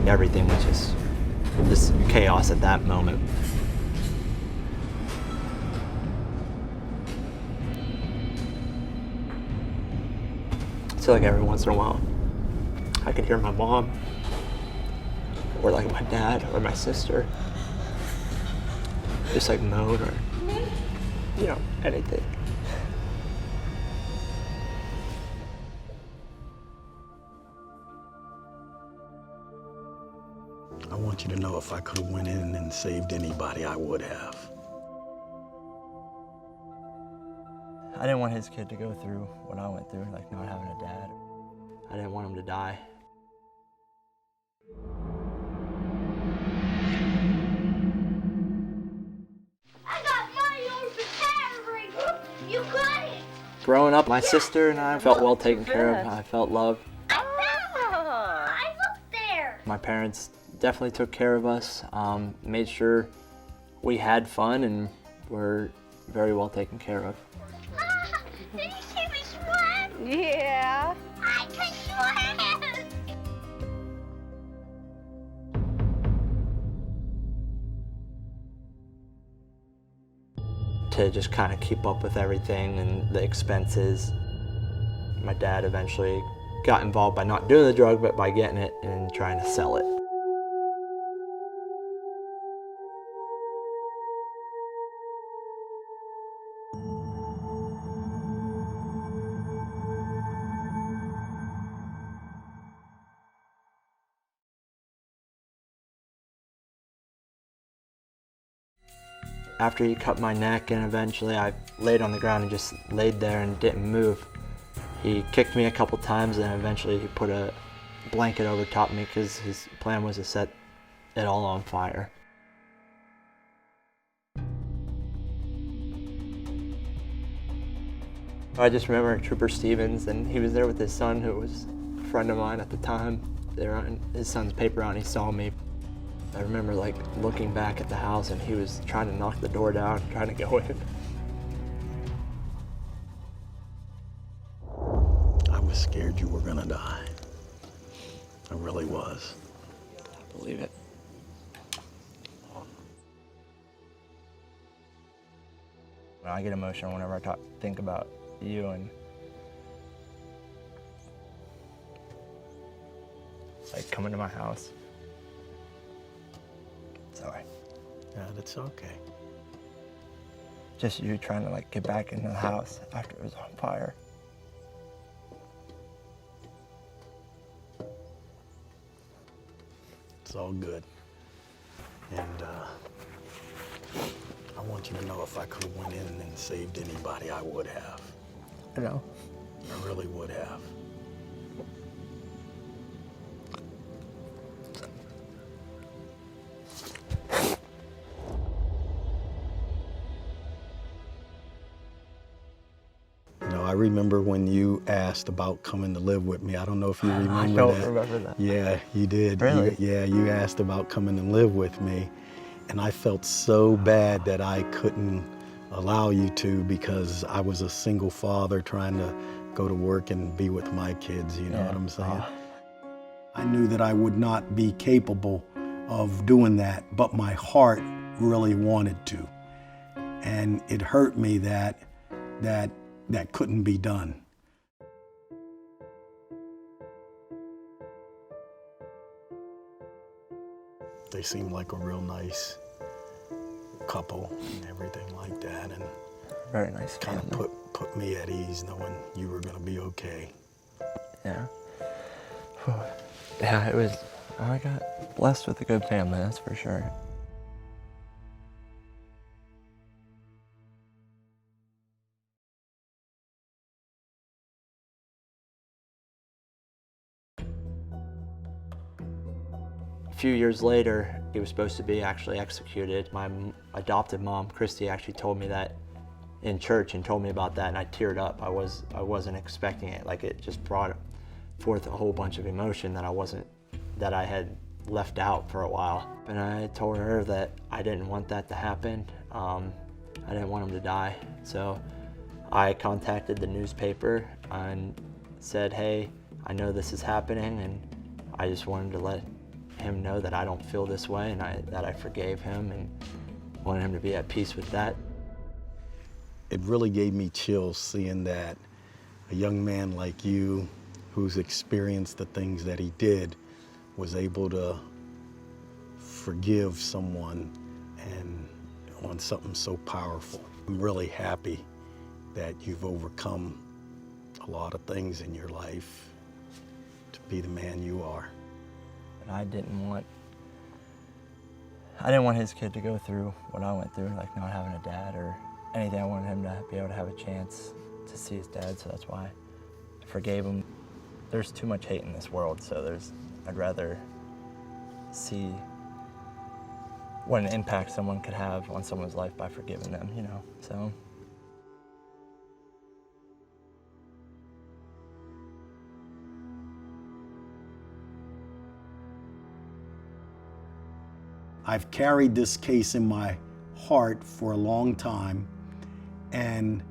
Everything was just chaos at that moment. So like every once in a while, I could hear my mom, or like my dad, or my sister, just like moan or, you know, anything. I want you to know if I could have went in and saved anybody, I would have. I didn't want his kid to go through what I went through, like not having a dad. I didn't want him to die. I got money over the battery. You got it. Growing up, my sister and I felt well taken care of. I felt loved. I looked there. My parents definitely took care of us, made sure we had fun and were very well taken care of. Did you see me swim? Yeah. I can swim. To just kind of keep up with everything and the expenses, my dad eventually got involved by not doing the drug, but by getting it and trying to sell it. After he cut my neck and eventually I laid on the ground and just laid there and didn't move, he kicked me a couple times and eventually he put a blanket over top me because his plan was to set it all on fire. I just remember Trooper Stevens, and he was there with his son who was a friend of mine at the time. They were on his son's paper route and he saw me. I remember like looking back at the house and he was trying to knock the door down, trying to go in. I was scared you were gonna die. I really was. I believe it. I get emotional whenever I think about you and like coming to my house. Sorry. Yeah, that's okay. Just you trying to like get back in the house after it was on fire. It's all good. And I want you to know if I could have went in and saved anybody, I would have. I know. I really would have. I remember when you asked about coming to live with me. I don't know if you remember that. I don't remember that. Yeah, you did. Really? You asked about coming to live with me. And I felt so bad that I couldn't allow you to because I was a single father trying to go to work and be with my kids, you know what I'm saying? I knew that I would not be capable of doing that, but my heart really wanted to. And it hurt me that couldn't be done. They seemed like a real nice couple and everything like that, and Very nice. kind of put me at ease knowing you were gonna be okay. Yeah. Yeah, it was, I got blessed with a good family, that's for sure. A few years later, he was supposed to be actually executed. My adopted mom, Kristi, actually told me that in church and told me about that, and I teared up. I wasn't expecting it. Like, it just brought forth a whole bunch of emotion that I had left out for a while. And I told her that I didn't want that to happen. I didn't want him to die. So I contacted the newspaper and said, hey, I know this is happening, and I just wanted to let him know that I don't feel this way and that I forgave him, and wanted him to be at peace with that. It really gave me chills seeing that a young man like you, who's experienced the things that he did, was able to forgive someone and on something so powerful. I'm really happy that you've overcome a lot of things in your life to be the man you are. And I didn't want his kid to go through what I went through, like not having a dad or anything. I wanted him to be able to have a chance to see his dad, so that's why I forgave him. There's too much hate in this world, so I'd rather see what an impact someone could have on someone's life by forgiving them, you know, so. I've carried this case in my heart for a long time, and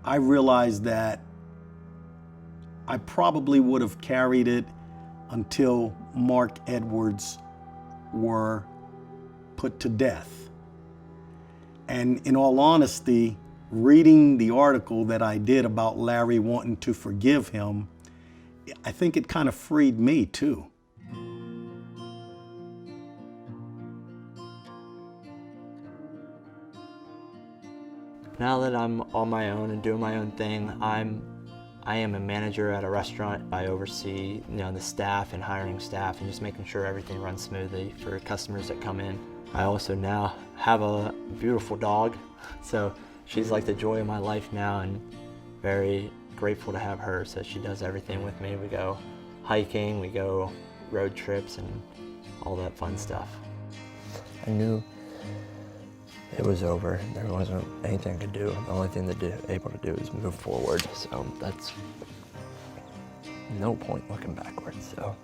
I realized that I probably would have carried it until Mark Edwards were put to death. And in all honesty, reading the article that I did about Larry wanting to forgive him, I think it kind of freed me too. Now that I'm on my own and doing my own thing, I am a manager at a restaurant. I oversee, you know, the staff and hiring staff and just making sure everything runs smoothly for customers that come in. I also now have a beautiful dog, so she's like the joy of my life now, and very grateful to have her. So she does everything with me. We go hiking, we go road trips, and all that fun stuff. I knew it was over. There wasn't anything I could do. The only thing that able to do is move forward. So that's no point looking backwards. So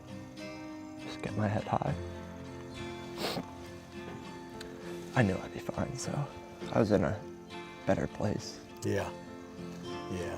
just get my head high. I knew I'd be fine, so I was in a better place. Yeah, yeah.